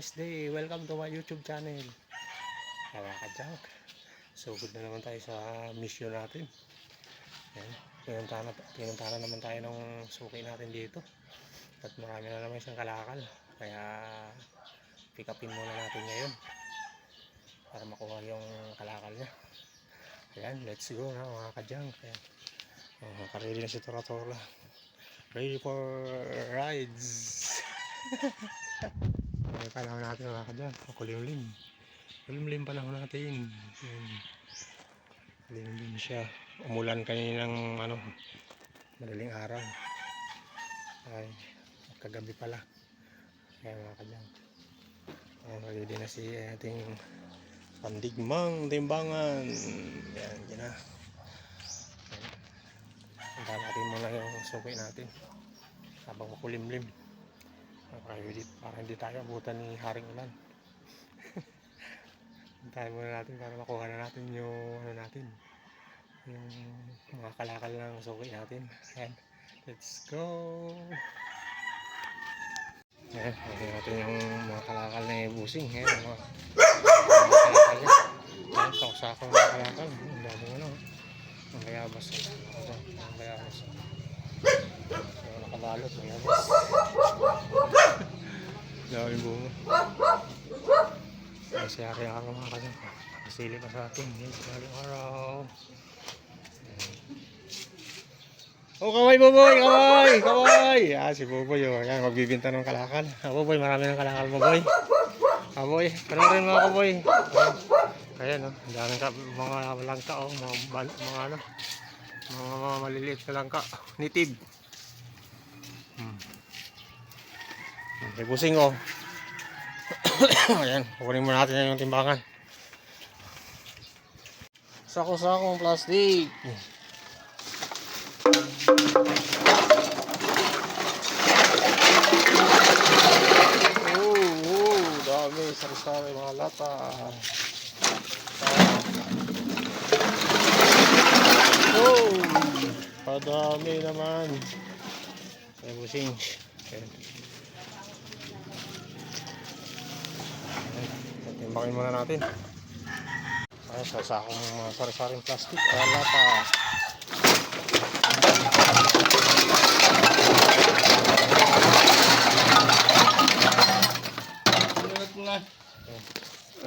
nice day. Welcome to my YouTube channel. Mga ka-junk. So good na naman tayo sa mission natin. Yan. Pinuntahan naman tayo ng suki natin dito. At marami na naman siyang kalakal. Kaya pick upin muna natin ngayon. Para makuha yung kalakal niya. Ayan, let's go na mga ka-junk. Nakaready na si Tora-Tora. Ready for rides. Ay, panahon natin mga ka-junk. Kulimlim. Kulimlim panahon natin. Kulimlim siya. Umulan kaninang madaling araw. Ay, kagabi pala. Kaya mga ka-junk. Ready na si ating pandigmang timbangan. Yan, yan na. Puntahan natin muna yung suki natin habang makulimlim para hindi tayo abutan ni Haring Ulan. Puntahan muna natin para makuha na natin yung yung mga kalakal ng suki natin. Ayan, let's go. Ayan, natin natin yung mga kalakal na busing. Ayan, mga kalakal niya. Ayan, sakong mga kalakal. Ang daming ang bayabas. Ang bayabas. Yung nakabalot, bayabas. Daming bunga. Kasi araw mga kasi kasili pa sa atin. Araw. Oh, kaway Boboy! Kaway! Kaway! Si Boboy. Yan, magbibinta ng kalakal. Boboy, marami ng kalakal Boboy. Boboy, panoorin mga Boboy. Ayan, ang daming mga langka, mga maliliit na langka, nitib. May busing Ayan, kukunin muna natin yung timbangan. Sako-sakong plastic. Dami, sari-sari mga lata. Padami naman. May busing. Ayan. Timbangin muna natin. Ayan, sasakong mga sari-saring plastic. Lata.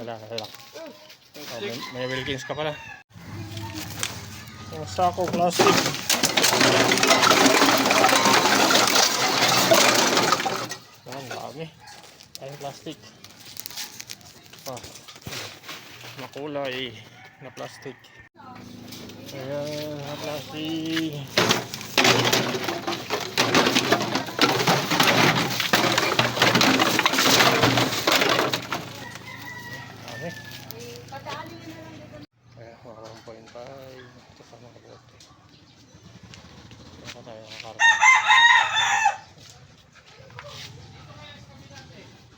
Wala. May Wilkins ka pala. Yung sako plastic. Ang dami. Ayun plastic. Makulay na plastic. Ayan na plastic. Ayan, 1.5. Ito pa mga bote. Ito pa tayo mga karton.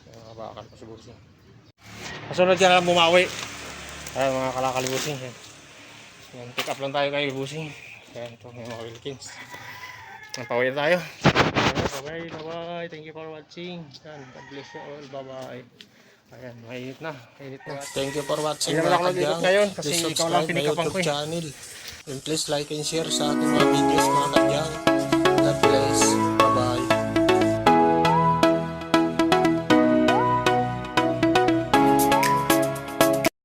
Ayan, mga bakal pa si Busing. Kasunod ka na bumawi. Ayan mga kalakal Busing. Ayan, pick up lang tayo kay Busing. Ayan, ito may mga Wilkins. Napawi na tayo. Ayan, bye-bye. Thank you for watching. Ayan, God bless you all. Bye-bye. Ayan, mainit na. Thank you for watching. Hindi naman ako nag-ikot ngayon kasi ikaw lang pinikapang ko channel. And please like and share sa ating mga videos mga kadyang. God bless.